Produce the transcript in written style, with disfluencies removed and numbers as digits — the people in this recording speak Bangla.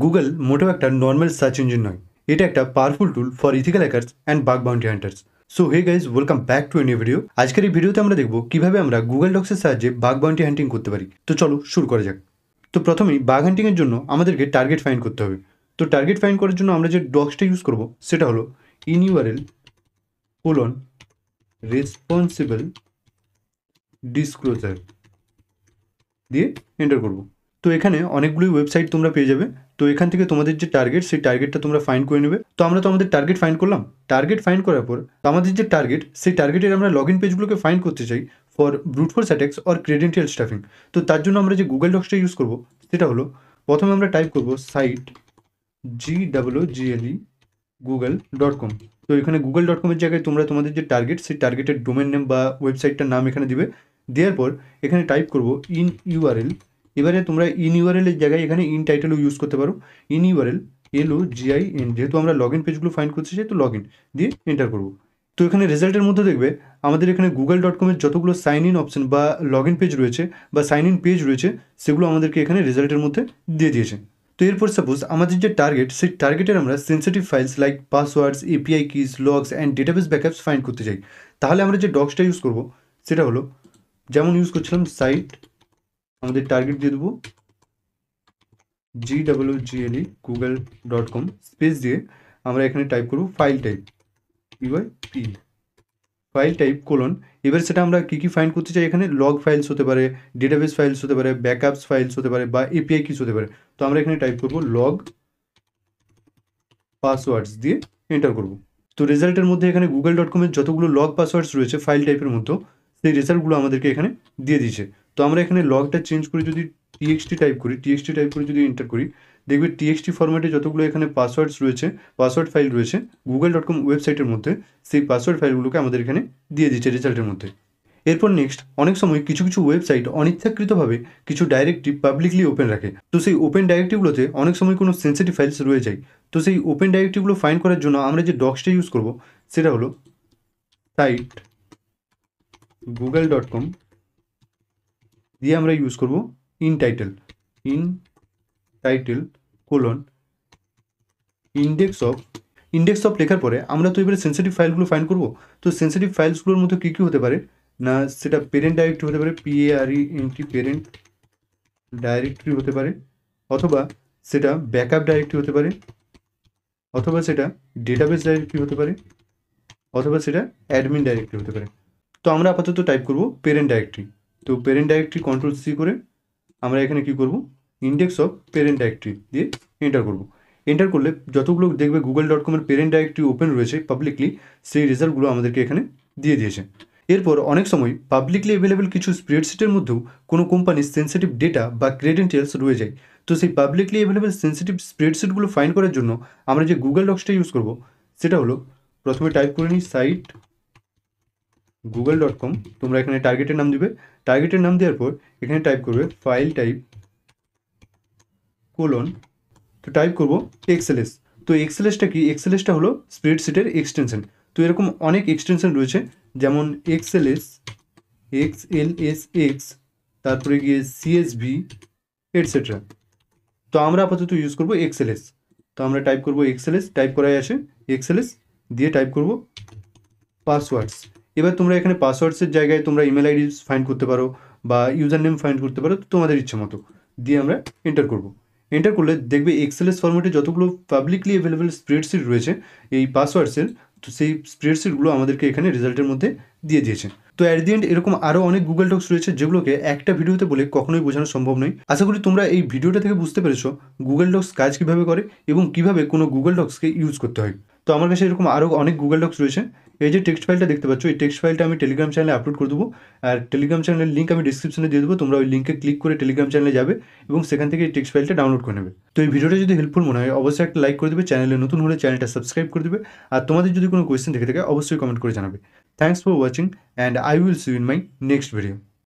গুগল মোটেও একটা নর্মাল সার্চ ইঞ্জিন নয়, এটা একটা powerful tool for ethical hackers and bug bounty hunters. So hey guys, welcome back to a new video. আজকের এই ভিডিওতে আমরা দেখবো কিভাবে আমরা গুগল ডক্সের সাহায্যে বাগ বাউন্টি হান্টিং করতে পারি। তো চলো শুরু করা যাক। তো প্রথমেই বাগ হান্টিংয়ের জন্য আমাদেরকে টার্গেট ফাইন্ড করতে হবে। তো টার্গেট ফাইন্ড করার জন্য আমরা যে ডক্সটা ইউজ করব সেটা হলো ইনইউআরএল রেসপন্সিবল ডিসক্লোজার দিয়ে এন্টার করব। তো এখানে অনেকগুলি ওয়েবসাইট তোমরা পেয়ে যাবে। তো এখান থেকে তোমাদের যে টার্গেট সেই টার্গেটটা তোমরা ফাইন্ড করে নেবে। তো আমরা তো আমাদের টার্গেট ফাইন্ড করলাম। টার্গেট ফাইন্ড করার পর আমাদের যে টার্গেট সেই টার্গেটের আমরা লগ ইন পেজগুলোকে ফাইন্ড করতে চাই for brute force attacks or credential stuffing. তো তার জন্য আমরা যে গুগল ডক্সটা ইউজ করব সেটা হলো, প্রথমে আমরা টাইপ করব সাইট GWGLE google.com। তো এখানে google.com-এর জায়গায় তোমরা তোমাদের যে টার্গেট সেই টার্গেটের ডোমেন নেম বা ওয়েবসাইটটার নাম এখানে দিবে। দেওয়ার পর এখানে টাইপ করব ইন ইউআরএল। এবারে তোমরা ইন ইউআরএলের জায়গায় এখানে ইন টাইটেলও ইউজ করতে পারো। ইন ইউআরএল LOGIN, যেহেতু আমরা লগ ইন পেজগুলো ফাইন্ড করতে চাই তো লগ ইন দিয়ে এন্টার করব। তো এখানে রেজাল্টের মধ্যে দেখবে আমাদের এখানে google.com-এর যতগুলো সাইন ইন অপশন বা লগ ইন পেজ রয়েছে বা সাইন ইন পেজ রয়েছে সেগুলো আমাদেরকে এখানে রেজাল্টের মধ্যে দিয়ে দিয়েছে। তো এরপর সাপোজ আমাদের যে টার্গেট সেই টার্গেটের আমরা sensitive files like passwords, API keys, logs and database backups find করতে চাই। তাহলে আমরা যে ডক্সটা ইউজ করব সেটা হলো, যেমন ইউজ করছিলাম সাইট, আমাদের টার্গেট দিয়ে দেবো GWGLE google.com স্পেস দিয়ে আমরা এখানে টাইপ করব file type UIP file type colon. এবার সেটা আমরা কী কী ফাইন্ড করতে চাই, এখানে লগ ফাইলস হতে পারে, ডেটাবেস ফাইলস হতে পারে, ব্যাকআপস ফাইলস হতে পারে বা এপিআই কিজ হতে পারে। তো আমরা এখানে টাইপ করব লগ পাসওয়ার্ডস দিয়ে এন্টার করব। তো রেজাল্টের মধ্যে এখানে google.com-এর যতগুলো লগ পাসওয়ার্ডস রয়েছে ফাইল টাইপের মধ্যে সেই রেজাল্টগুলো আমাদেরকে এখানে দিয়ে দিয়েছে। তো আমরা এখানে লগটা চেঞ্জ করে যদি TXT টাইপ করে যদি এন্টার করি, দেখবে TXT ফরম্যাটে যতগুলো এখানে পাসওয়ার্ডস রয়েছে, পাসওয়ার্ড ফাইল রয়েছে google.com ওয়েবসাইটের মধ্যে, সেই পাসওয়ার্ড ফাইলগুলোকে আমাদের এখানে দিয়ে দিচ্ছে রেজাল্টের মধ্যে। এরপর নেক্সট, অনেক সময় কিছু কিছু ওয়েবসাইট অনিচ্ছাকৃতভাবে কিছু ডাইরেক্টিভ পাবলিকলি ওপেন রাখে। তো সেই ওপেন ডাইরেক্টিভগুলোতে অনেক সময় কোনো সেন্সিটিভ ফাইলস রয়ে যায়। তো সেই ওপেন ডাইরেক্টিভগুলো ফাইন্ড করার জন্য আমরা যে ডক্সটা ইউজ করব সেটা হলো সাইট google.com দিয়ে আমরা ইউজ করব in title colon index of লেখার পরে আমরা তো এবারে সেন্সিটিভ ফাইলগুলো ফাইন্ড করব। তো সেন্সিটিভ ফাইলসগুলোর মধ্যে কী কী হতে পারে না, সেটা পেরেন্ট ডাইরেক্টরি হতে পারে, PARENT পেরেন্ট ডাইরেক্টরি হতে পারে, অথবা সেটা ব্যাকআপ ডাইরেক্টরি হতে পারে, অথবা সেটা ডেটাবেস ডাইরেক্টরি হতে পারে, অথবা সেটা অ্যাডমিন ডাইরেক্টরি হতে পারে। তো আমরা আপাতত টাইপ করব পেরেন্ট ডাইরেক্টরি। তো পেরেন্ট ডাইরেক্টরি Ctrl+C করে আমরা এখানে কী করব, ইন্ডেক্স অফ পেরেন্ট ডাইরেক্টরি দিয়ে এন্টার করব। এন্টার করলে যতগুলো দেখবে google.com-এর পেরেন্ট ডাইরেক্টরি ওপেন রয়েছে পাবলিকলি, সেই রেজাল্টগুলো আমাদেরকে এখানে দিয়ে দিয়েছে। এরপর অনেক সময় পাবলিকলি অ্যাভেলেবেল কিছু স্প্রেডশিটের মধ্যেও কোনো কোম্পানির সেন্সিটিভ ডেটা বা ক্রেডেন্টিয়ালস রয়ে যায়। তো সেই পাবলিকলি অ্যাভেলেবেল সেন্সিটিভ স্প্রেডশিটগুলো ফাইন্ড করার জন্য আমরা যে গুগল ডক্সটা ইউজ করব সেটা হলো, প্রথমে টাইপ করে নিই সাইট google.com। তোমরা এখানে টার্গেটের নাম দিবে। টার্গেটের নাম দেওয়ার পর এখানে টাইপ করবে ফাইল টাইপ কোলন, তো টাইপ করব XLS। তো XLSটা কি, XLSটা হলো স্প্রেডশিটের এক্সটেনশন। তো এরকম অনেক এক্সটেনশন রয়েছে, যেমন XLS, XLSX, তারপরে গিয়ে CSV এটসেট্রা। তো আমরা আপাতত ইউজ করব XLS। তো আমরা টাইপ করব XLS, টাইপ করাই আছে XLS দিয়ে টাইপ করব পাসওয়ার্ডস। এবার তোমরা এখানে পাসওয়ার্ডসের জায়গায় তোমরা ইমেল আইডি ফাইন্ড করতে পারো বা ইউজার নেম ফাইন্ড করতে পারো, তো তোমাদের ইচ্ছে মতো দিয়ে আমরা এন্টার করব। এন্টার করলে দেখবে XLS ফরম্যাটে যতগুলো পাবলিকলি অ্যাভেলেবেল স্প্রেডশিট রয়েছে এই পাসওয়ার্ডসের, তো সেই স্প্রেডশিটগুলো আমাদেরকে এখানে রেজাল্টের মধ্যে দিয়ে দিয়েছে। তো অ্যাট দি এন্ড এরকম আরও অনেক গুগল ডক্স রয়েছে যেগুলোকে একটা ভিডিওতে বলে কখনোই বোঝানো সম্ভব নয়। আশা করি তোমরা এই ভিডিওটা থেকে বুঝতে পেরেছো গুগল ডক্স কাজ কীভাবে করে এবং কীভাবে কোনো গুগল ডক্সকে ইউজ করতে হয়। তো আমার কাছে এরকম আরও অনেক গুগল ডক্স রয়েছে। এই যে টেক্সট ফাইলটা দেখতে পাচ্ছ, এই টেক্সট ফাইলটা আমি টেলিগ্রাম চ্যানেলে আপলোড করে দেবো, আর টেলিগ্রাম চ্যানেলের লিঙ্ক আমি ডিসক্রিপশনে দিয়ে দেবো। তোমরা ওই লিঙ্কে ক্লিক করে টেলিগ্রাম চ্যানেলে যাবে এবং সেখান থেকে এই টেক্সট ফাইলটা ডাউনলোড করে নেবে। তো এই ভিডিওটা যদি হেল্পফুল মনে হয় অবশ্যই একটা লাইক করে দেবে, চ্যানেলে নতুন হলে চ্যানেলটা সাবস্ক্রাইব করে দেবে, আর তোমাদের যদি কোনো কোয়েশ্চেন থেকে থাকে অবশ্যই কমেন্ট করে জানাবে। Thanks for watching and I will see you in my next video.